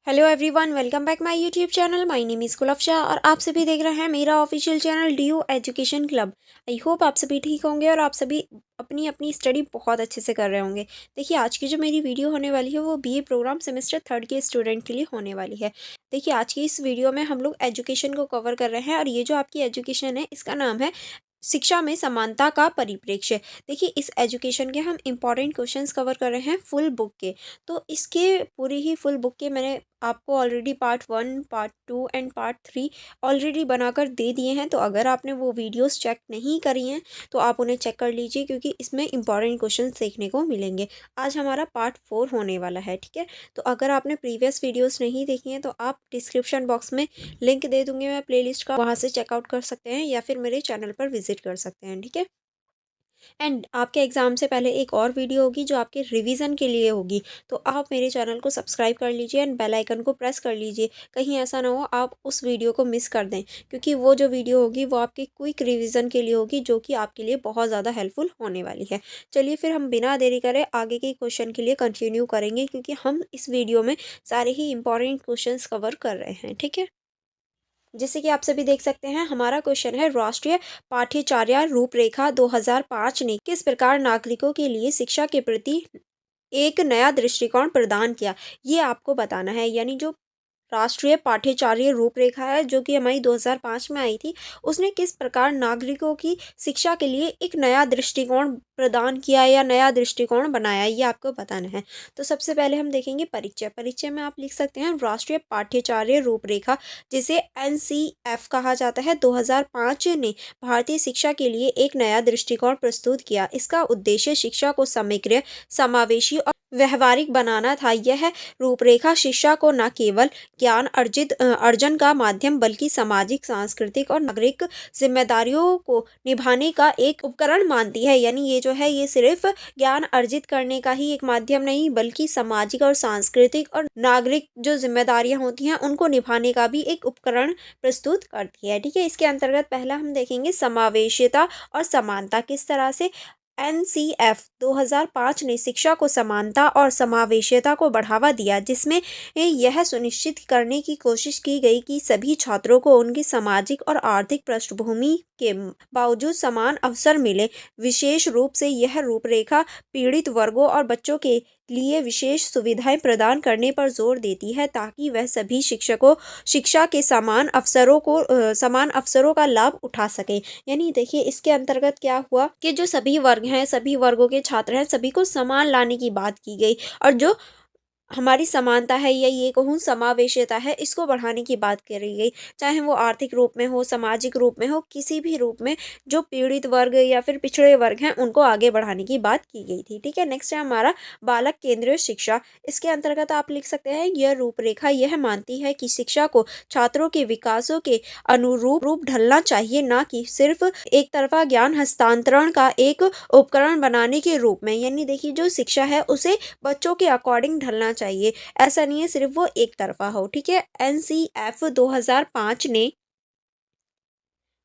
Hello everyone, welcome back my YouTube channel. My name is Kulfasha और आप सभी देख रहे हैं मेरा official channel DU education club. I hope आप सभी ठीक होंगे और आप सभी अपनी अपनी स्टडी बहुत अच्छे से कर रहे होंगे। देखिए, आज की जो मेरी वीडियो होने वाली है वो बीए प्रोग्राम सेमेस्टर 3 के स्टूडेंट के लिए होने वाली है। देखिए, आज की इस वीडियो में हम लोग एजुकेशन को कवर कर रहे हैं और ये जो आपकी एजुकेशन है इसका नाम है शिक्षा में समानता का परिप्रेक्ष्य। देखिए, इस एजुकेशन के हम इम्पॉर्टेंट क्वेश्चंस कवर कर रहे हैं फुल बुक के। तो इसके पूरी ही फुल बुक के मैंने आपको already part 1, part 2 and part 3 already बनाकर दे दिए हैं। तो अगर आपने वो वीडियोस चेक नहीं करी हैं तो आप उन्हें चेक कर लीजिए, क्योंकि इसमें इंपॉर्टेंट क्वेश्चंस देखने को मिलेंगे। आज हमारा पार्ट 4 होने वाला है, ठीक है। तो अगर आपने प्रीवियस वीडियोस नहीं देखी हैं तो आप डिस्क्रिप्शन बॉक्स में लिंक दे दूंगी मैं प्लेलिस्ट का, वहाँ से चेकआउट कर सकते हैं या फिर मेरे चैनल पर विजिट कर सकते हैं, ठीक है। एंड आपके एग्ज़ाम से पहले एक और वीडियो होगी जो आपके रिवीजन के लिए होगी। तो आप मेरे चैनल को सब्सक्राइब कर लीजिए एंड बेल आइकन को प्रेस कर लीजिए। कहीं ऐसा ना हो आप उस वीडियो को मिस कर दें, क्योंकि वो जो वीडियो होगी वो आपके क्विक रिवीजन के लिए होगी, जो कि आपके लिए बहुत ज़्यादा हेल्पफुल होने वाली है। चलिए फिर हम बिना देरी करे आगे के क्वेश्चन के लिए कंटिन्यू करेंगे, क्योंकि हम इस वीडियो में सारे ही इंपॉर्टेंट क्वेश्चंस कवर कर रहे हैं, ठीक है। जैसे कि आप सभी देख सकते हैं, हमारा क्वेश्चन है राष्ट्रीय पाठ्यचर्या रूपरेखा 2005 ने किस प्रकार नागरिकों के लिए शिक्षा के प्रति एक नया दृष्टिकोण प्रदान किया। ये आपको बताना है। यानी जो राष्ट्रीय पाठ्यचर्या रूपरेखा है जो कि हमारी 2005 में आई थी, उसने किस प्रकार नागरिकों की शिक्षा के लिए एक नया दृष्टिकोण प्रदान किया या नया दृष्टिकोण बनाया, ये आपको बताना है। तो सबसे पहले हम देखेंगे परिचय। परिचय में आप लिख सकते हैं राष्ट्रीय पाठ्यचर्या रूपरेखा, जिसे एनसीएफ कहा जाता है, 2005 ने भारतीय शिक्षा के लिए एक नया दृष्टिकोण प्रस्तुत किया। इसका उद्देश्य शिक्षा को समग्र, समावेशी और व्यवहारिक बनाना था। यह रूपरेखा शिक्षा को न केवल ज्ञान अर्जन का माध्यम बल्कि सामाजिक, सांस्कृतिक और नागरिक जिम्मेदारियों को निभाने का एक उपकरण मानती है। यानी ये जो है ये सिर्फ ज्ञान अर्जित करने का ही एक माध्यम नहीं, बल्कि सामाजिक और सांस्कृतिक और नागरिक जो जिम्मेदारियां होती हैं उनको निभाने का भी एक उपकरण प्रस्तुत करती है, ठीक है। इसके अंतर्गत पहला हम देखेंगे समावेशिता और समानता। किस तरह से एनसीएफ 2005 ने शिक्षा को समानता और समावेशिता को बढ़ावा दिया, जिसमें यह सुनिश्चित करने की कोशिश की गई कि सभी छात्रों को उनकी सामाजिक और आर्थिक पृष्ठभूमि के बावजूद समान अवसर मिले। विशेष रूप से यह रूपरेखा पीड़ित वर्गों और बच्चों के लिए विशेष सुविधाएं प्रदान करने पर जोर देती है, ताकि वह सभी शिक्षकों शिक्षा के समान अवसरों का लाभ उठा सकें। यानी देखिए, इसके अंतर्गत क्या हुआ कि जो सभी वर्ग हैं, सभी वर्गों के छात्र हैं, सभी को समान लाने की बात की गई। और जो हमारी समानता है या ये कहूँ समावेशिता है, इसको बढ़ाने की बात करी गई। चाहे वो आर्थिक रूप में हो, सामाजिक रूप में हो, किसी भी रूप में जो पीड़ित वर्ग या फिर पिछड़े वर्ग हैं उनको आगे बढ़ाने की बात की गई थी, ठीक है। नेक्स्ट है हमारा बालक केंद्रीय शिक्षा। इसके अंतर्गत आप लिख सकते हैं यह रूपरेखा यह मानती है कि शिक्षा को छात्रों के विकासों के अनुरूप रूप ढलना चाहिए, ना कि सिर्फ एक तरफा ज्ञान हस्तांतरण का एक उपकरण बनाने के रूप में। यानी देखिए, जो शिक्षा है उसे बच्चों के अकॉर्डिंग ढलना चाहिए, ऐसा नहीं है सिर्फ वो एक तरफा हो, ठीक है। एनसीएफ 2005 ने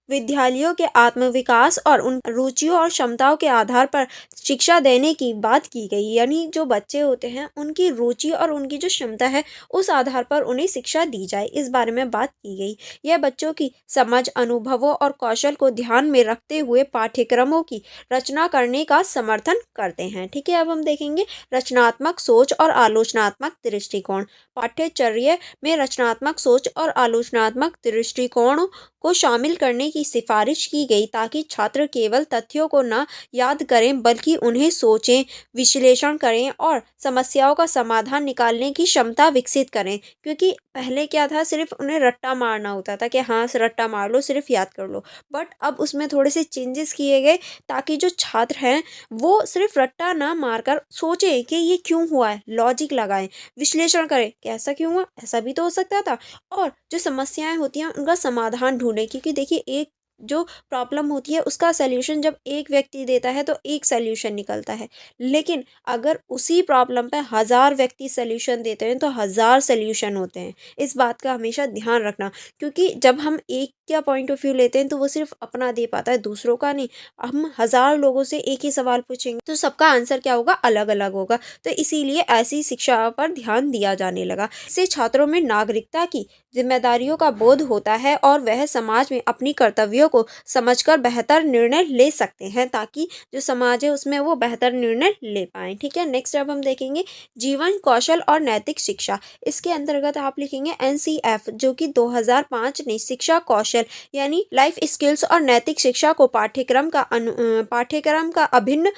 विद्यालयों के आत्मविकास और उन रुचियों और क्षमताओं के आधार पर शिक्षा देने की बात की गई। यानी जो बच्चे होते हैं उनकी रुचि और उनकी जो क्षमता है उस आधार पर उन्हें शिक्षा दी जाए, इस बारे में बात की गई। यह बच्चों की समझ, अनुभवों और कौशल को ध्यान में रखते हुए पाठ्यक्रमों की रचना करने का समर्थन करते हैं, ठीक है। अब हम देखेंगे रचनात्मक सोच और आलोचनात्मक दृष्टिकोण। पाठ्यचर्या में रचनात्मक सोच और आलोचनात्मक दृष्टिकोण को शामिल करने की सिफारिश की गई, ताकि छात्र केवल तथ्यों को न याद करें बल्कि उन्हें सोचें, विश्लेषण करें और समस्याओं का समाधान निकालने की क्षमता विकसित करें। क्योंकि पहले क्या था, सिर्फ उन्हें रट्टा मारना होता था कि हाँ रट्टा मार लो, सिर्फ याद कर लो। बट अब उसमें थोड़े से चेंजेस किए गए, ताकि जो छात्र हैं वो सिर्फ रट्टा ना मारकर सोचें कि ये क्यों हुआ है, लॉजिक लगाएं, विश्लेषण करें कि ऐसा क्यों हुआ, ऐसा भी तो हो सकता था, और जो समस्याएं होती हैं उनका समाधान ढूंढें। क्योंकि देखिए, एक जो प्रॉब्लम होती है उसका सल्यूशन जब एक व्यक्ति देता है तो एक सल्यूशन निकलता है, लेकिन अगर उसी प्रॉब्लम पे 1000 व्यक्ति सल्यूशन देते हैं तो 1000 सल्यूशन होते हैं। इस बात का हमेशा ध्यान रखना, क्योंकि जब हम एक का पॉइंट ऑफ व्यू लेते हैं तो वो सिर्फ अपना दे पाता है, दूसरों का नहीं। हम 1000 लोगों से एक ही सवाल पूछेंगे तो सबका आंसर क्या होगा, अलग अलग होगा। तो इसीलिए ऐसी शिक्षा पर ध्यान दिया जाने लगा। इससे छात्रों में नागरिकता की जिम्मेदारियों का बोध होता है और वह समाज में अपनी कर्तव्यों को समझकर बेहतर निर्णय ले सकते हैं, ताकि जो समाज है उसमें वो बेहतर निर्णय ले पाएँ। ठीक है, नेक्स्ट अब हम देखेंगे जीवन कौशल और नैतिक शिक्षा। इसके अंतर्गत आप लिखेंगे एनसीएफ, जो कि 2005 ने शिक्षा कौशल यानी लाइफ स्किल्स और नैतिक शिक्षा को पाठ्यक्रम का अभिन्न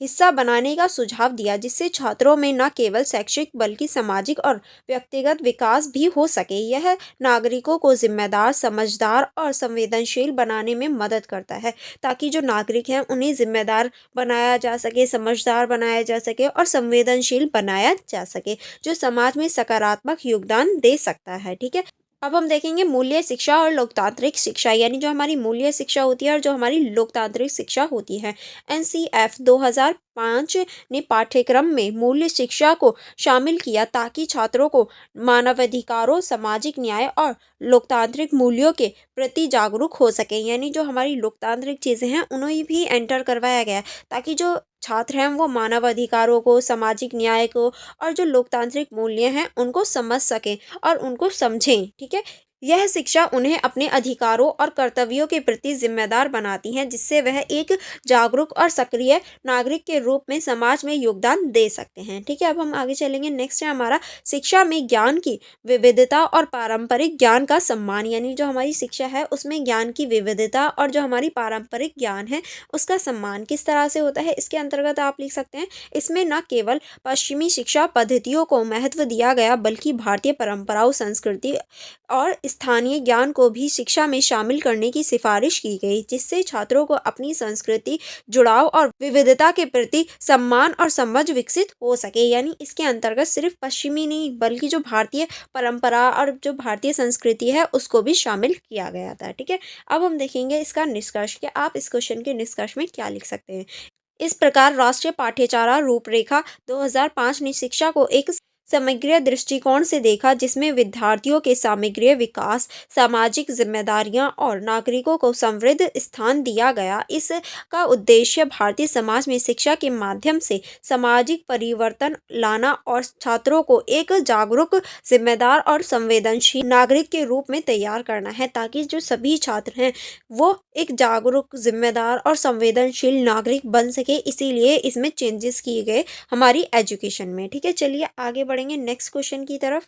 हिस्सा बनाने का सुझाव दिया, जिससे छात्रों में न केवल शैक्षिक बल्कि सामाजिक और व्यक्तिगत विकास भी हो सके। यह नागरिकों को जिम्मेदार, समझदार और संवेदनशील बनाने में मदद करता है, ताकि जो नागरिक हैं उन्हें जिम्मेदार बनाया जा सके, समझदार बनाया जा सके और संवेदनशील बनाया जा सके, जो समाज में सकारात्मक योगदान दे सकता है। ठीक है, अब हम देखेंगे मूल्य शिक्षा और लोकतांत्रिक शिक्षा, यानी जो हमारी मूल्य शिक्षा होती है और जो हमारी लोकतांत्रिक शिक्षा होती है। एनसीएफ 2005 ने पाठ्यक्रम में मूल्य शिक्षा को शामिल किया, ताकि छात्रों को मानवाधिकारों, सामाजिक न्याय और लोकतांत्रिक मूल्यों के प्रति जागरूक हो सके। यानी जो हमारी लोकतांत्रिक चीज़ें हैं उन्हें भी एंटर करवाया गया, ताकि जो छात्र हैं वो मानवाधिकारों को, सामाजिक न्याय को और जो लोकतांत्रिक मूल्य हैं उनको समझ सकें और उनको समझें। ठीक है, यह शिक्षा उन्हें अपने अधिकारों और कर्तव्यों के प्रति जिम्मेदार बनाती है, जिससे वह एक जागरूक और सक्रिय नागरिक के रूप में समाज में योगदान दे सकते हैं। ठीक है, अब हम आगे चलेंगे। नेक्स्ट है हमारा शिक्षा में ज्ञान की विविधता और पारंपरिक ज्ञान का सम्मान। यानी जो हमारी शिक्षा है उसमें ज्ञान की विविधता और जो हमारी पारंपरिक ज्ञान है उसका सम्मान किस तरह से होता है, इसके अंतर्गत आप लिख सकते हैं, इसमें न केवल पश्चिमी शिक्षा पद्धतियों को महत्व दिया गया, बल्कि भारतीय परंपराओं, संस्कृति और स्थानीय ज्ञान को भी शिक्षा में शामिल करने की सिफारिश की गई, जिससे छात्रों को अपनी संस्कृति, जुड़ाव और विविधता के प्रति सम्मान और समझ विकसित हो सके। यानी इसके अंतर्गत सिर्फ पश्चिमी नहीं बल्कि जो भारतीय परंपरा और जो भारतीय संस्कृति है उसको भी शामिल किया गया था। ठीक है, अब हम देखेंगे इसका निष्कर्ष कि आप इस क्वेश्चन के निष्कर्ष में क्या लिख सकते हैं। इस प्रकार राष्ट्रीय पाठ्यचर्या रूपरेखा 2005 ने शिक्षा को एक समग्र दृष्टिकोण से देखा, जिसमें विद्यार्थियों के समग्र विकास, सामाजिक जिम्मेदारियां और नागरिकों को समृद्ध स्थान दिया गया। इसका उद्देश्य भारतीय समाज में शिक्षा के माध्यम से सामाजिक परिवर्तन लाना और छात्रों को एक जागरूक, जिम्मेदार और संवेदनशील नागरिक के रूप में तैयार करना है, ताकि जो सभी छात्र हैं वो एक जागरूक, जिम्मेदार और संवेदनशील नागरिक बन सके। इसीलिए इसमें चेंजेस किए गए हमारी एजुकेशन में। ठीक है, चलिए आगे बढ़ेंगे नेक्स्ट क्वेश्चन की तरफ।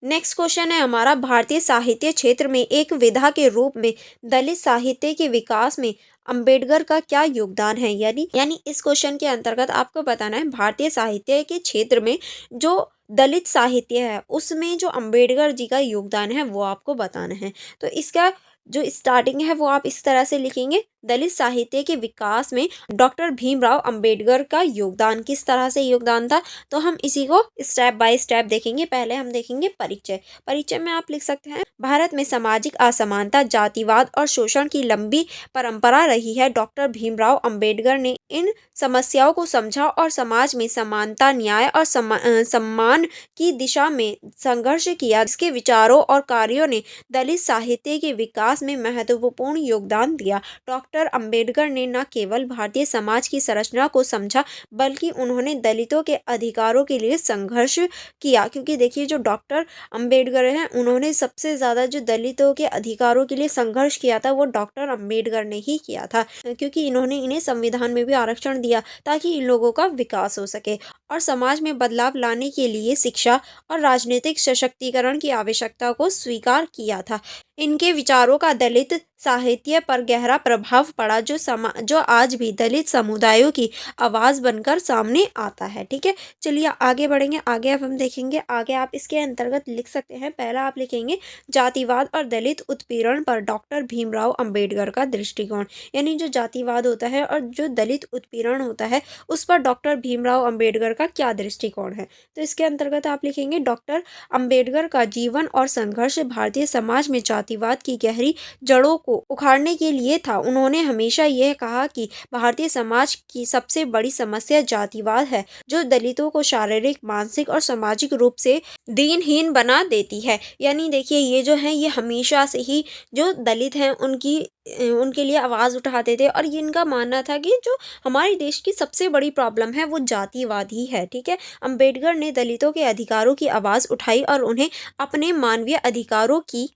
नेक्स्ट क्वेश्चन है हमारा, भारतीय साहित्य क्षेत्र में एक विधा के रूप में दलित साहित्य के विकास में अंबेडकर का क्या योगदान है। यानी इस क्वेश्चन के अंतर्गत आपको बताना है भारतीय साहित्य के क्षेत्र में जो दलित साहित्य है उसमें जो अंबेडकर जी का योगदान है वो आपको बताना है। तो इसका जो स्टार्टिंग है वो आप इस तरह से लिखेंगे, दलित साहित्य के विकास में डॉक्टर भीमराव अंबेडकर का योगदान। किस तरह से योगदान था, तो हम इसी को स्टेप बाय स्टेप देखेंगे। पहले हम देखेंगे परिचय। परिचय में आप लिख सकते हैं, भारत में सामाजिक असमानता, जातिवाद और शोषण की लंबी परंपरा रही है। डॉक्टर भीमराव अंबेडकर ने इन समस्याओं को समझा और समाज में समानता, न्याय और सम्मान की दिशा में संघर्ष किया। इसके विचारों और कार्यों ने दलित साहित्य के विकास में महत्वपूर्ण योगदान दिया। डॉक्टर अंबेडकर ने न केवल भारतीय समाज की संरचना को समझा, बल्कि उन्होंने दलितों के अधिकारों के लिए संघर्ष किया। क्योंकि देखिए जो डॉक्टर अंबेडकर हैं उन्होंने सबसे ज़्यादा जो दलितों के अधिकारों के लिए संघर्ष किया था वो डॉक्टर अंबेडकर ने ही किया था, क्योंकि इन्होंने इन्हें संविधान में भी आरक्षण दिया ताकि इन लोगों का विकास हो सके और समाज में बदलाव लाने के लिए शिक्षा और राजनीतिक सशक्तिकरण की आवश्यकता को स्वीकार किया था। इनके विचारों का दलित साहित्य पर गहरा प्रभाव पड़ा, जो आज भी दलित समुदायों की आवाज़ बनकर सामने आता है। ठीक है, चलिए आगे बढ़ेंगे। आगे अब हम देखेंगे, आगे आप इसके अंतर्गत लिख सकते हैं। पहला आप लिखेंगे जातिवाद और दलित उत्पीड़न पर डॉक्टर भीमराव अंबेडकर का दृष्टिकोण। यानी जो जातिवाद होता है और जो दलित उत्पीड़न होता है उस पर डॉक्टर भीमराव अंबेडकर का क्या दृष्टिकोण है। तो इसके अंतर्गत आप लिखेंगे, डॉक्टर अंबेडकर का जीवन और संघर्ष भारतीय समाज में जातिवाद की गहरी जड़ों को उखाड़ने के लिए था। उन्होंने हमेशा यह कहा कि भारतीय समाज की सबसे बड़ी समस्या जातिवाद है, जो दलितों को शारीरिक, मानसिक और सामाजिक रूप से दीनहीन बना देती है। यानी देखिए, ये जो है ये हमेशा से ही जो दलित हैं उनके लिए आवाज़ उठाते थे, और ये इनका मानना था कि जो हमारे देश की सबसे बड़ी प्रॉब्लम है वो जातिवाद ही है। ठीक है, अंबेडकर ने दलितों के अधिकारों की आवाज़ उठाई और उन्हें अपने मानवीय अधिकारों की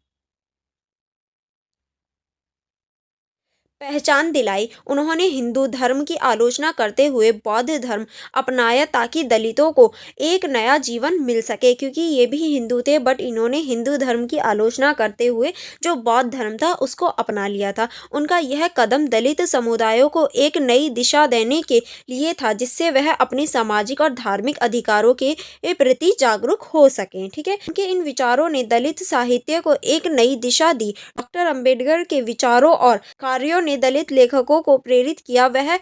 पहचान दिलाई। उन्होंने हिंदू धर्म की आलोचना करते हुए बौद्ध धर्म अपनाया ताकि दलितों को एक नया जीवन मिल सके, क्योंकि ये भी हिंदू थे, बट इन्होंने हिंदू धर्म की आलोचना करते हुए जो बौद्ध धर्म था उसको अपना लिया था। उनका यह कदम दलित समुदायों को एक नई दिशा देने के लिए था, जिससे वह अपने सामाजिक और धार्मिक अधिकारों के प्रति जागरूक हो सकें। ठीक है, उनके इन विचारों ने दलित साहित्य को एक नई दिशा दी। डॉक्टर अंबेडकर के विचारों और कार्यों ने दलित लेखकों को प्रेरित किया वह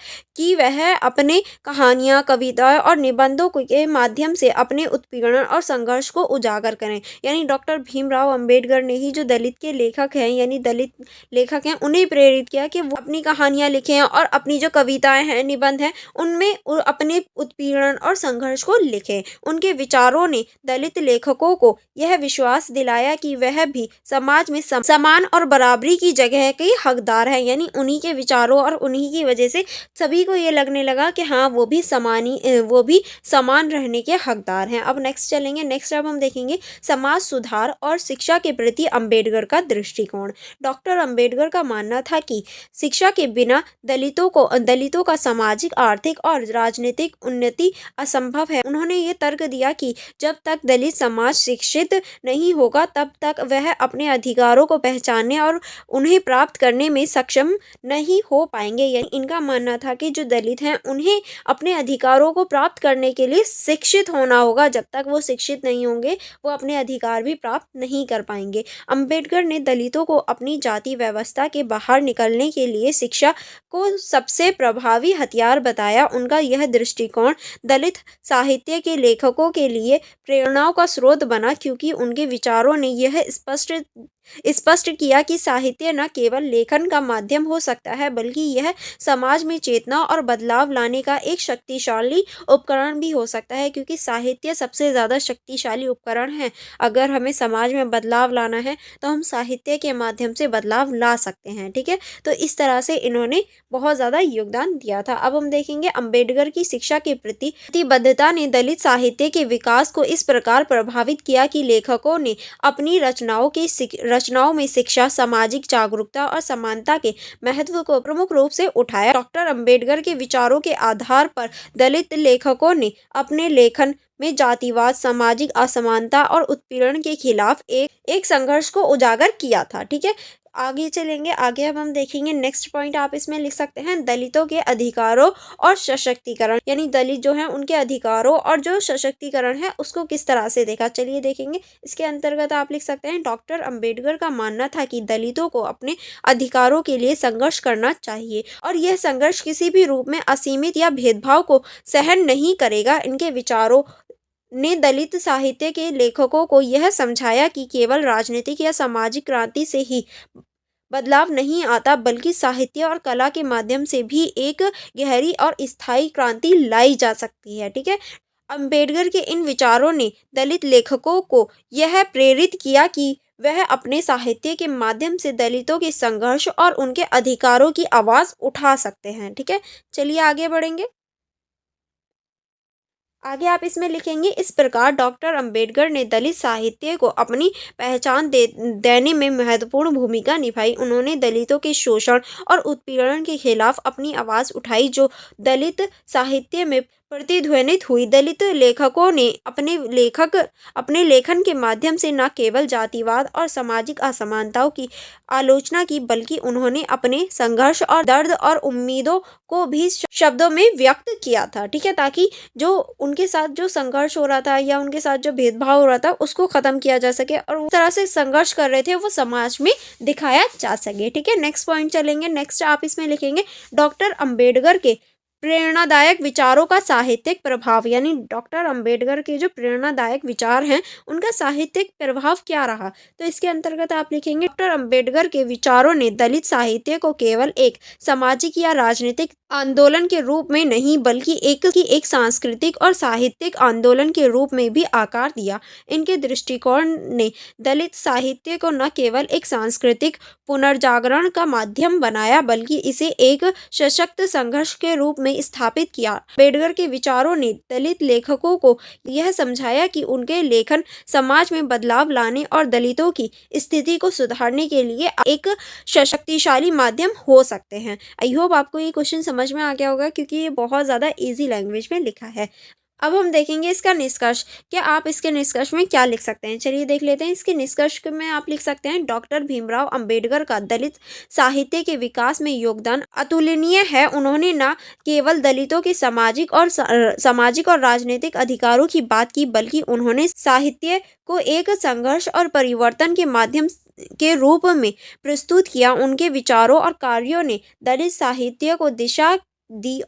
अपने कहानियां, कविताएं और निबंधों के माध्यम से अपने उत्पीड़न और संघर्ष को उजागर करें। यानी डॉक्टर भीमराव अंबेडकर ने ही जो दलित के लेखक हैं, यानी दलित लेखक हैं, उन्हें प्रेरित किया कि वो अपनी कहानियां लिखें और अपनी जो कविताएं हैं, निबंध हैं, उनमें अपने उत्पीड़न और संघर्ष को लिखें। उनके विचारों ने दलित लेखकों को यह विश्वास दिलाया कि वह भी समाज में समान और बराबरी की जगह के हकदार है। यानी उन्हीं के विचारों और उन्हीं की वजह से सभी को ये लगने लगा कि हाँ, वो भी समान रहने के हकदार हैं। अब नेक्स्ट चलेंगे। नेक्स्ट अब हम देखेंगे समाज सुधार और शिक्षा के प्रति अंबेडकर का दृष्टिकोण। डॉक्टर अंबेडकर का मानना था कि शिक्षा के बिना दलितों का सामाजिक, आर्थिक और राजनीतिक उन्नति असंभव है। उन्होंने ये तर्क दिया कि जब तक दलित समाज शिक्षित नहीं होगा, तब तक वह अपने अधिकारों को पहचानने और उन्हें प्राप्त करने में सक्षम नहीं हो पाएंगे। यानी इनका मानना था कि जो दलित हैं उन्हें अपने अधिकारों को प्राप्त करने के लिए शिक्षित होना होगा। जब तक वो शिक्षित नहीं होंगे, वो अपने अधिकार भी प्राप्त नहीं कर पाएंगे। अंबेडकर ने दलितों को अपनी जाति व्यवस्था के बाहर निकलने के लिए शिक्षा को सबसे प्रभावी हथियार बताया। उनका यह दृष्टिकोण दलित साहित्य के लेखकों के लिए प्रेरणाओं का स्रोत बना, क्योंकि उनके विचारों ने यह स्पष्ट किया कि साहित्य न केवल लेखन का माध्यम हो सकता है, बल्कि यह समाज में चेतना और बदलाव लाने का एक शक्तिशाली उपकरण भी हो सकता है। क्योंकि साहित्य सबसे ज़्यादा शक्तिशाली उपकरण है। अगर हमें समाज में बदलाव लाना है तो हम साहित्य के माध्यम से बदलाव ला सकते हैं। ठीक है, तो इस तरह से इन्होंने बहुत ज़्यादा योगदान दिया था। अब हम देखेंगे अंबेडकर की शिक्षा के प्रति प्रतिबद्धता ने दलित साहित्य के विकास को इस प्रकार प्रभावित किया कि लेखकों ने अपनी रचनाओं में शिक्षा, सामाजिक जागरूकता और समानता के महत्व को प्रमुख रूप से उठाया। डॉक्टर अंबेडकर के विचारों के आधार पर दलित लेखकों ने अपने लेखन में जातिवाद, सामाजिक असमानता और उत्पीड़न के खिलाफ एक संघर्ष को उजागर किया था। ठीक है, आगे चलेंगे। आगे अब हम देखेंगे नेक्स्ट पॉइंट, आप इसमें लिख सकते हैं दलितों के अधिकारों और सशक्तिकरण। यानी दलित जो हैं उनके अधिकारों और जो सशक्तिकरण है उसको किस तरह से देखा, चलिए देखेंगे। इसके अंतर्गत आप लिख सकते हैं डॉक्टर अंबेडकर का मानना था कि दलितों को अपने अधिकारों के लिए संघर्ष करना चाहिए, और यह संघर्ष किसी भी रूप में असीमित या भेदभाव को सहन नहीं करेगा। इनके विचारों ने दलित साहित्य के लेखकों को यह समझाया कि केवल राजनीतिक या सामाजिक क्रांति से ही बदलाव नहीं आता, बल्कि साहित्य और कला के माध्यम से भी एक गहरी और स्थायी क्रांति लाई जा सकती है। ठीक है, अंबेडकर के इन विचारों ने दलित लेखकों को यह प्रेरित किया कि वह अपने साहित्य के माध्यम से दलितों के संघर्ष और उनके अधिकारों की आवाज़ उठा सकते हैं। ठीक है, चलिए आगे बढ़ेंगे। आगे आप इसमें लिखेंगे, इस प्रकार डॉक्टर अंबेडकर ने दलित साहित्य को अपनी पहचान देने में महत्वपूर्ण भूमिका निभाई। उन्होंने दलितों के शोषण और उत्पीड़न के खिलाफ अपनी आवाज़ उठाई, जो दलित साहित्य में प्रतिध्वनित हुई। दलित लेखकों ने अपने लेखन के माध्यम से न केवल जातिवाद और सामाजिक असमानताओं की आलोचना की, बल्कि उन्होंने अपने संघर्ष और दर्द और उम्मीदों को भी शब्दों में व्यक्त किया था। ठीक है, ताकि जो उनके साथ जो संघर्ष हो रहा था या उनके साथ जो भेदभाव हो रहा था उसको खत्म किया जा सके, और उस तरह से संघर्ष कर रहे थे वो समाज में दिखाया जा सके। ठीक है, नेक्स्ट पॉइंट चलेंगे। नेक्स्ट आप इसमें लिखेंगे डॉक्टर अंबेडकर के प्रेरणादायक विचारों का साहित्यिक प्रभाव, यानी डॉक्टर अंबेडकर के जो प्रेरणादायक विचार हैं उनका साहित्यिक प्रभाव क्या रहा। तो इसके अंतर्गत आप लिखेंगे, डॉक्टर अंबेडकर के विचारों ने दलित साहित्य को केवल एक सामाजिक या राजनीतिक आंदोलन के रूप में नहीं बल्कि एक सांस्कृतिक और साहित्यिक आंदोलन के रूप में भी आकार दिया। इनके दृष्टिकोण ने दलित साहित्य को न केवल एक सांस्कृतिक पुनर्जागरण का माध्यम बनाया बल्कि इसे एक सशक्त संघर्ष के रूप में स्थापित किया। अम्बेडकर के विचारों ने दलित लेखकों को यह समझाया कि उनके लेखन समाज में बदलाव लाने और दलितों की स्थिति को सुधारने के लिए एक शक्तिशाली माध्यम हो सकते हैं। आई होप आपको ये क्वेश्चन समझ में आ गया होगा, क्योंकि ये बहुत ज़्यादा इजी लैंग्वेज में लिखा है। अब हम देखेंगे इसका निष्कर्ष। क्या आप इसके निष्कर्ष में क्या लिख सकते हैं, चलिए देख लेते हैं। इसके निष्कर्ष में आप लिख सकते हैं, डॉक्टर भीमराव अंबेडकर का दलित साहित्य के विकास में योगदान अतुलनीय है। उन्होंने न केवल दलितों के सामाजिक और राजनीतिक अधिकारों की बात की, बल्कि उन्होंने साहित्य को एक संघर्ष और परिवर्तन के माध्यम के रूप में प्रस्तुत किया। उनके विचारों और कार्यों ने दलित साहित्य को दिशा दी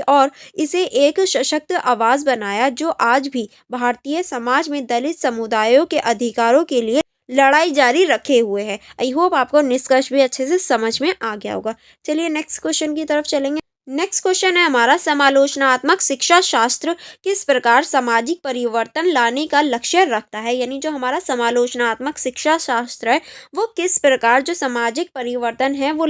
और इसे एक सशक्त आवाज बनाया, जो आज भी भारतीय समाज में दलित समुदायों के अधिकारों के लिए लड़ाई जारी रखे हुए है। आई होप आपको निष्कर्ष भी अच्छे से समझ में आ गया होगा। चलिए नेक्स्ट क्वेश्चन की तरफ चलेंगे। नेक्स्ट क्वेश्चन है हमारा, समालोचनात्मक शिक्षा शास्त्र किस प्रकार सामाजिक परिवर्तन लाने का लक्ष्य रखता है। यानी जो हमारा समालोचनात्मक शिक्षा शास्त्र है वो किस प्रकार जो सामाजिक परिवर्तन है वो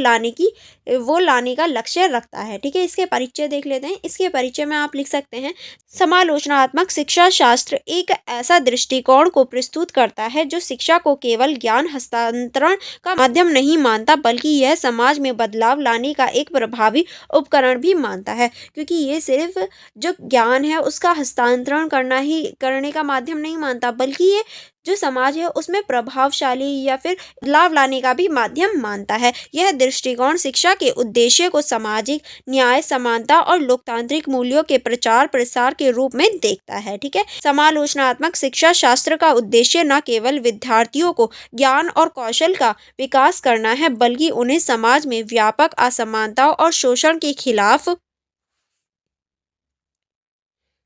लाने का लक्ष्य रखता है। ठीक है, इसके परिचय देख लेते हैं। इसके परिचय में आप लिख सकते हैं, समालोचनात्मक शिक्षा शास्त्र एक ऐसा दृष्टिकोण को प्रस्तुत करता है जो शिक्षा को केवल ज्ञान हस्तांतरण का माध्यम नहीं मानता, बल्कि यह समाज में बदलाव लाने का एक प्रभावी उपकरण भी मानता है। क्योंकि ये सिर्फ जो ज्ञान है उसका हस्तांतरण करने का माध्यम नहीं मानता, बल्कि ये जो समाज है उसमें प्रभावशाली या फिर बदलाव लाने का भी माध्यम मानता है। यह दृष्टिकोण शिक्षा के उद्देश्य को सामाजिक न्याय, समानता और लोकतांत्रिक मूल्यों के प्रचार प्रसार के रूप में देखता है। ठीक है, समालोचनात्मक शिक्षा शास्त्र का उद्देश्य न केवल विद्यार्थियों को ज्ञान और कौशल का विकास करना है, बल्कि उन्हें समाज में व्यापक असमानताओं और शोषण के खिलाफ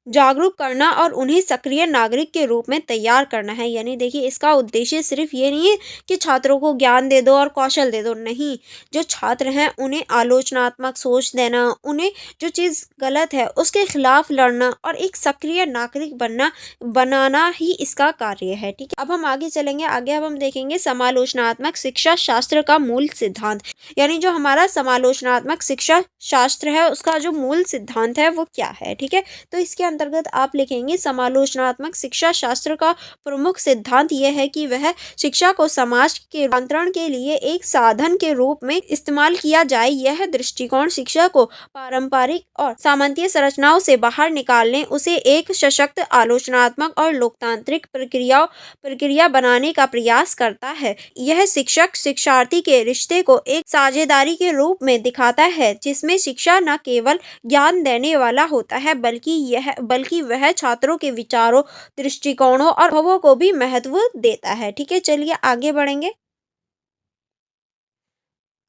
जागरूक करना और उन्हें सक्रिय नागरिक के रूप में तैयार करना है। यानी देखिए, इसका उद्देश्य सिर्फ ये नहीं है कि छात्रों को ज्ञान दे दो और कौशल दे दो, नहीं, जो छात्र हैं उन्हें आलोचनात्मक सोच देना, उन्हें जो चीज़ गलत है उसके खिलाफ लड़ना और एक सक्रिय नागरिक बनाना ही इसका कार्य है। ठीक है, अब हम आगे चलेंगे। आगे अब हम देखेंगे समालोचनात्मक शिक्षा शास्त्र का मूल सिद्धांत। यानी जो हमारा समालोचनात्मक शिक्षा शास्त्र है उसका जो मूल सिद्धांत है वो क्या है। ठीक है, तो इसके अंतर्गत आप लिखेंगे, समालोचनात्मक शिक्षा शास्त्र का प्रमुख सिद्धांत यह है कि वह शिक्षा को समाज के रूपांतरण के लिए एक साधन के रूप में इस्तेमाल किया जाए। यह दृष्टिकोण शिक्षा को पारंपरिक और सामंतीय संरचनाओं से बाहर निकालने, उसे एक सशक्त, आलोचनात्मक और लोकतांत्रिक प्रक्रिया बनाने का प्रयास करता है। यह शिक्षक शिक्षार्थी के रिश्ते को एक साझेदारी के रूप में दिखाता है, जिसमें शिक्षा न केवल ज्ञान देने वाला होता है बल्कि वह छात्रों के विचारों, दृष्टिकोणों और अनुभवों को भी महत्व देता है। ठीक है, चलिए आगे बढ़ेंगे।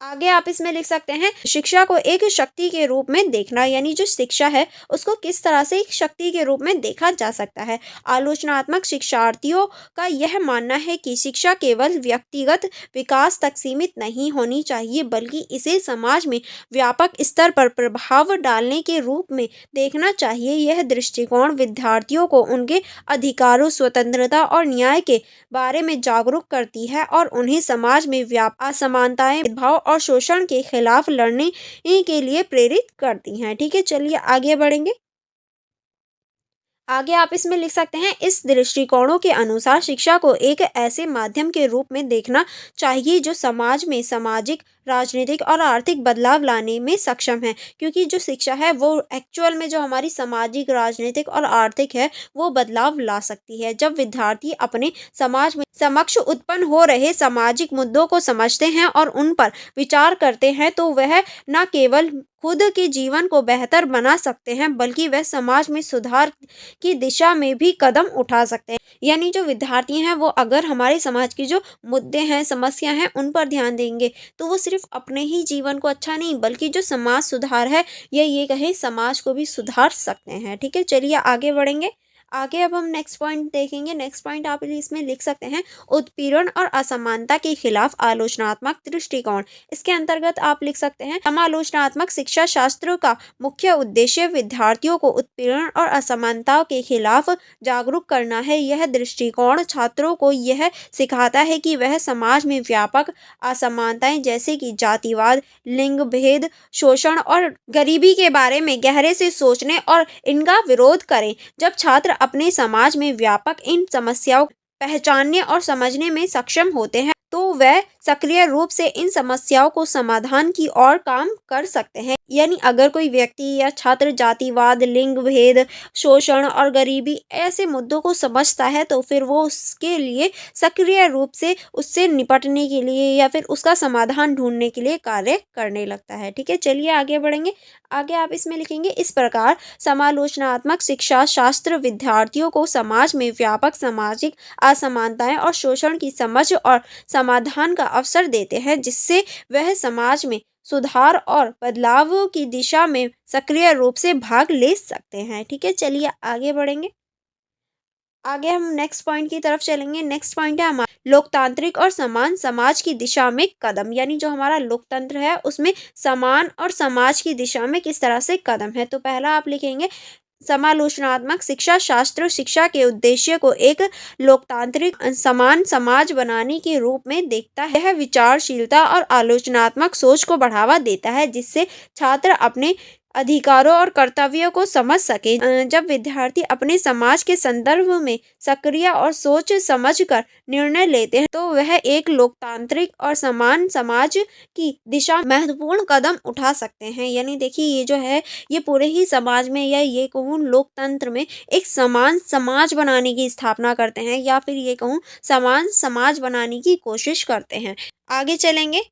आगे आप इसमें लिख सकते हैं, शिक्षा को एक शक्ति के रूप में देखना। यानी जो शिक्षा है उसको किस तरह से एक शक्ति के रूप में देखा जा सकता है। आलोचनात्मक शिक्षार्थियों का यह मानना है कि शिक्षा केवल व्यक्तिगत विकास तक सीमित नहीं होनी चाहिए, बल्कि इसे समाज में व्यापक स्तर पर प्रभाव डालने के रूप में देखना चाहिए। यह दृष्टिकोण विद्यार्थियों को उनके अधिकारों, स्वतंत्रता और न्याय के बारे में जागरूक करती है और उन्हें समाज में व्यापक असमानताएं, भेदभाव और शोषण के खिलाफ लड़ने के लिए प्रेरित करती हैं। ठीक है, चलिए आगे बढ़ेंगे। आगे आप इसमें लिख सकते हैं, इस दृष्टिकोणों के अनुसार शिक्षा को एक ऐसे माध्यम के रूप में देखना चाहिए जो समाज में सामाजिक, राजनीतिक और आर्थिक बदलाव लाने में सक्षम है। क्योंकि जो शिक्षा है वो एक्चुअल में जो हमारी सामाजिक, राजनीतिक और आर्थिक है वो बदलाव ला सकती है। जब विद्यार्थी अपने समाज में समक्ष उत्पन्न हो रहे सामाजिक मुद्दों को समझते हैं और उन पर विचार करते हैं, तो वह न केवल खुद के जीवन को बेहतर बना सकते हैं, बल्कि वह समाज में सुधार की दिशा में भी कदम उठा सकते हैं। यानी जो विद्यार्थी हैं वो अगर हमारे समाज की जो मुद्दे हैं, समस्या हैं, उन पर ध्यान देंगे तो वो सिर्फ अपने ही जीवन को अच्छा नहीं बल्कि जो समाज सुधार है या ये कहें समाज को भी सुधार सकते हैं। ठीक है, चलिए आगे बढ़ेंगे। आगे अब हम नेक्स्ट पॉइंट देखेंगे। नेक्स्ट पॉइंट आप इसमें लिख सकते हैं, उत्पीड़न और असमानता के खिलाफ आलोचनात्मक दृष्टिकोण। इसके अंतर्गत आप लिख सकते हैं, समालोचनात्मक शिक्षा शास्त्र का मुख्य उद्देश्य विद्यार्थियों को उत्पीड़न और असमानता के खिलाफ जागरूक करना है। यह दृष्टिकोण छात्रों को यह सिखाता है कि वह समाज में व्यापक असमानताएं जैसे कि जातिवाद, लिंग भेद, शोषण और गरीबी के बारे में गहरे से सोचने और इनका विरोध करें। जब छात्र अपने समाज में व्यापक इन समस्याओं को पहचानने और समझने में सक्षम होते हैं तो वह सक्रिय रूप से इन समस्याओं को समाधान की ओर काम कर सकते हैं। यानी अगर कोई व्यक्ति या छात्र जातिवाद, लिंग भेद, शोषण और गरीबी ऐसे मुद्दों को समझता है तो फिर वो उसके लिए सक्रिय रूप से उससे निपटने के लिए या फिर उसका समाधान ढूंढने के लिए कार्य करने लगता है। ठीक है, चलिए आगे बढ़ेंगे। आगे आप इसमें लिखेंगे, इस प्रकार समालोचनात्मक शिक्षा शास्त्र विद्यार्थियों को समाज में व्यापक सामाजिक असमानताएं और शोषण की समझ और समाधान का अवसर देते हैं, जिससे वह समाज में सुधार और बदलाव की दिशा में सक्रिय रूप से भाग ले सकते हैं। ठीक है, चलिए आगे बढ़ेंगे। आगे हम नेक्स्ट पॉइंट की तरफ चलेंगे। नेक्स्ट पॉइंट है हमारा लोकतांत्रिक और समान समाज की दिशा में कदम। यानी जो हमारा लोकतंत्र है उसमें समान और समाज की दिशा में किस तरह से कदम है। तो पहला आप लिखेंगे, समालोचनात्मक शिक्षा शास्त्र शिक्षा के उद्देश्य को एक लोकतांत्रिक समान समाज बनाने के रूप में देखता है। यह विचारशीलता और आलोचनात्मक सोच को बढ़ावा देता है जिससे छात्र अपने अधिकारों और कर्तव्यों को समझ सके। जब विद्यार्थी अपने समाज के संदर्भ में सक्रिय और सोच समझकर निर्णय लेते हैं तो वह एक लोकतांत्रिक और समान समाज की दिशा में महत्वपूर्ण कदम उठा सकते हैं। यानी देखिए ये जो है ये पूरे ही समाज में या ये कहूँ लोकतंत्र में एक समान समाज बनाने की स्थापना करते हैं या फिर ये कहूँ समान समाज बनाने की कोशिश करते हैं। आगे चलेंगे।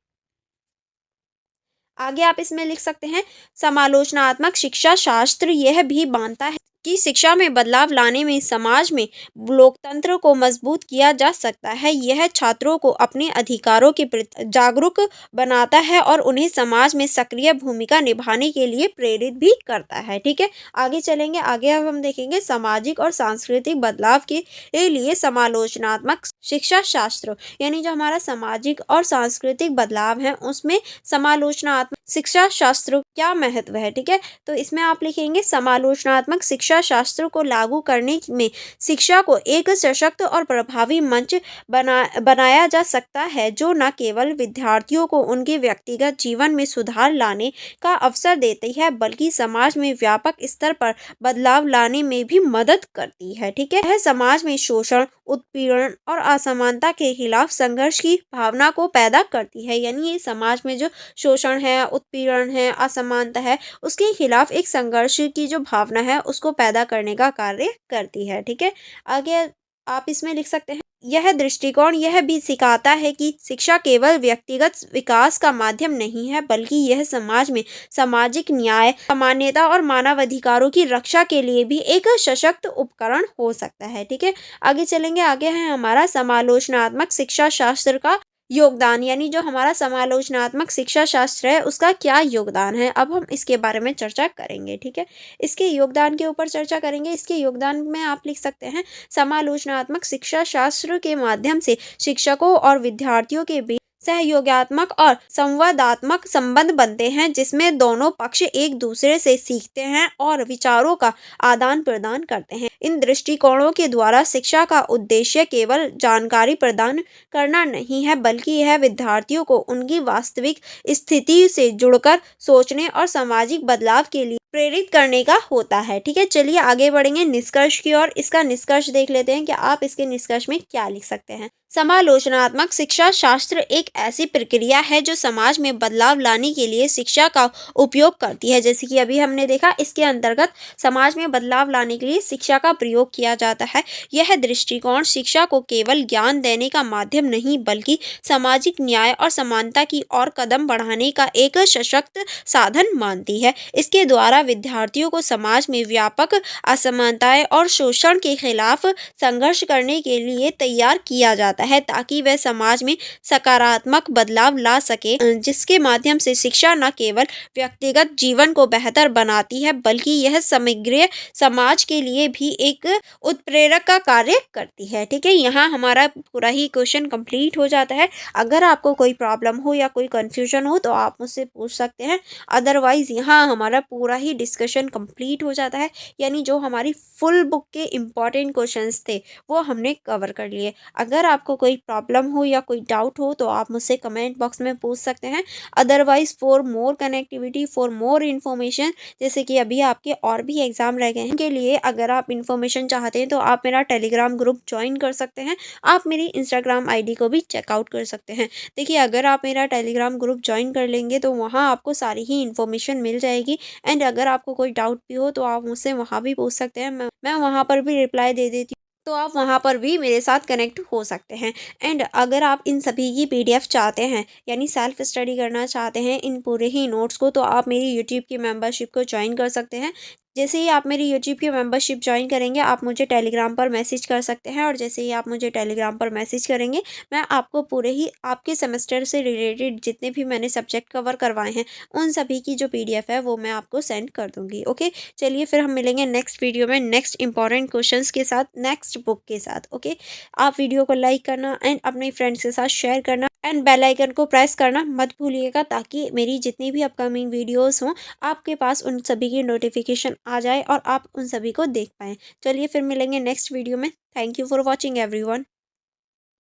आगे आप इसमें लिख सकते हैं, समालोचनात्मक शिक्षा शास्त्र यह भी मानता है कि शिक्षा में बदलाव लाने में समाज में लोकतंत्र को मजबूत किया जा सकता है। यह छात्रों को अपने अधिकारों के प्रति जागरूक बनाता है और उन्हें समाज में सक्रिय भूमिका निभाने के लिए प्रेरित भी करता है। ठीक है, आगे चलेंगे। आगे अब हम देखेंगे सामाजिक और सांस्कृतिक बदलाव के लिए समालोचनात्मक शिक्षा शास्त्र। यानी जो हमारा सामाजिक और सांस्कृतिक बदलाव है उसमें समालोचनात्मक शिक्षा शास्त्र क्या महत्व है। ठीक है, तो इसमें आप लिखेंगे, समालोचनात्मक शिक्षा शास्त्र को लागू करने में शिक्षा को एक सशक्त और प्रभावी मंच बनाया जा सकता है जो न केवल विद्यार्थियों को उनके व्यक्तिगत जीवन में सुधार लाने का अवसर देती है बल्कि समाज में व्यापक स्तर पर बदलाव लाने में भी मदद करती है। ठीक है, यह समाज में शोषण, उत्पीड़न और असमानता के खिलाफ संघर्ष की भावना को पैदा करती है। यानी ये समाज में जो शोषण है, उत्पीड़न है, असमानता है, उसके खिलाफ एक संघर्ष की जो भावना है उसको पैदा करने का कार्य करती है। ठीक है, आगे आप इसमें लिख सकते हैं, यह दृष्टिकोण यह भी सिखाता है कि शिक्षा केवल व्यक्तिगत विकास का माध्यम नहीं है बल्कि यह समाज में सामाजिक न्याय, समानता और मानवाधिकारों की रक्षा के लिए भी एक सशक्त उपकरण हो सकता है। ठीक है, आगे चलेंगे। आगे है हमारा समालोचनात्मक शिक्षा शास्त्र का योगदान। यानी जो हमारा समालोचनात्मक शिक्षा शास्त्र है उसका क्या योगदान है, अब हम इसके बारे में चर्चा करेंगे। ठीक है, इसके योगदान के ऊपर चर्चा करेंगे। इसके योगदान में आप लिख सकते हैं, समालोचनात्मक शिक्षा शास्त्र के माध्यम से शिक्षकों और विद्यार्थियों के बीच सहयोगात्मक और संवादात्मक संबंध बनते हैं जिसमें दोनों पक्ष एक दूसरे से सीखते हैं और विचारों का आदान प्रदान करते हैं। इन दृष्टिकोणों के द्वारा शिक्षा का उद्देश्य केवल जानकारी प्रदान करना नहीं है बल्कि यह विद्यार्थियों को उनकी वास्तविक स्थिति से जुड़कर सोचने और सामाजिक बदलाव के लिए प्रेरित करने का होता है। ठीक है, चलिए आगे बढ़ेंगे निष्कर्ष की ओर। इसका निष्कर्ष देख लेते हैं कि आप इसके निष्कर्ष में क्या लिख सकते हैं। समालोचनात्मक शिक्षा शास्त्र एक ऐसी प्रक्रिया है जो समाज में बदलाव लाने के लिए शिक्षा का उपयोग करती है। जैसे कि अभी हमने देखा, इसके अंतर्गत समाज में बदलाव लाने के लिए शिक्षा का प्रयोग किया जाता है। यह दृष्टिकोण शिक्षा को केवल ज्ञान देने का माध्यम नहीं बल्कि सामाजिक न्याय और समानता की ओर कदम बढ़ाने का एक सशक्त साधन मानती है। इसके द्वारा विद्यार्थियों को समाज में व्यापक असमानताएं और शोषण के खिलाफ संघर्ष करने के लिए तैयार किया जाता है, ताकि वह समाज में सकारात्मक बदलाव ला सके, जिसके माध्यम से शिक्षा न केवल व्यक्तिगत जीवन को बेहतर बनाती है, बल्कि यह समग्र समाज के लिए भी एक उत्प्रेरक का कार्य करती है। ठीक है, यहाँ हमारा पूरा ही क्वेश्चन कंप्लीट हो जाता है। अगर आपको कोई प्रॉब्लम हो या कोई कंफ्यूजन हो तो आप मुझसे पूछ सकते हैं, अदरवाइज यहाँ हमारा पूरा ही डिस्कशन कंप्लीट हो जाता है। यानी जो हमारी फुल बुक के इम्पॉर्टेंट क्वेश्चंस थे वो हमने कवर कर लिए। अगर आपको कोई प्रॉब्लम हो या कोई डाउट हो तो आप मुझसे कमेंट बॉक्स में पूछ सकते हैं। Otherwise for more connectivity, for more information, जैसे कि अभी आपके और भी एग्जाम रह गए हैं, के लिए अगर आप इन्फॉर्मेशन चाहते हैं तो आप मेरा टेलीग्राम ग्रुप ज्वाइन कर सकते हैं। आप मेरी इंस्टाग्राम आईडी को भी चेकआउट कर सकते हैं। देखिए, अगर आप मेरा टेलीग्राम ग्रुप ज्वाइन कर लेंगे तो वहाँ आपको सारी ही इन्फॉर्मेशन मिल जाएगी। एंड अगर आपको कोई डाउट भी हो तो आप मुझसे वहाँ भी पूछ सकते हैं, मैं वहाँ पर भी रिप्लाई दे देती हूँ, तो आप वहाँ पर भी मेरे साथ कनेक्ट हो सकते हैं। एंड अगर आप इन सभी की पीडीएफ चाहते हैं, यानी सेल्फ स्टडी करना चाहते हैं इन पूरे ही नोट्स को, तो आप मेरी यूट्यूब की मेंबरशिप को ज्वाइन कर सकते हैं। जैसे ही आप मेरी यूट्यूब की मेंबरशिप ज्वाइन करेंगे, आप मुझे टेलीग्राम पर मैसेज कर सकते हैं, और जैसे ही आप मुझे टेलीग्राम पर मैसेज करेंगे, मैं आपको पूरे ही आपके सेमेस्टर से रिलेटेड जितने भी मैंने सब्जेक्ट कवर करवाए हैं उन सभी की जो पीडीएफ है वो मैं आपको सेंड कर दूंगी। ओके, चलिए फिर हम मिलेंगे नेक्स्ट वीडियो में नेक्स्ट इंपॉर्टेंट क्वेश्चंस के साथ, नेक्स्ट बुक के साथ। ओके, आप वीडियो को लाइक करना एंड अपने फ्रेंड्स के साथ शेयर करना एंड बेल आइकन को प्रेस करना मत भूलिएगा, ताकि मेरी जितनी भी अपकमिंग वीडियोस हों आपके पास उन सभी की नोटिफिकेशन आ जाए और आप उन सभी को देख पाएँ। चलिए फिर मिलेंगे नेक्स्ट वीडियो में। Thank you for watching everyone.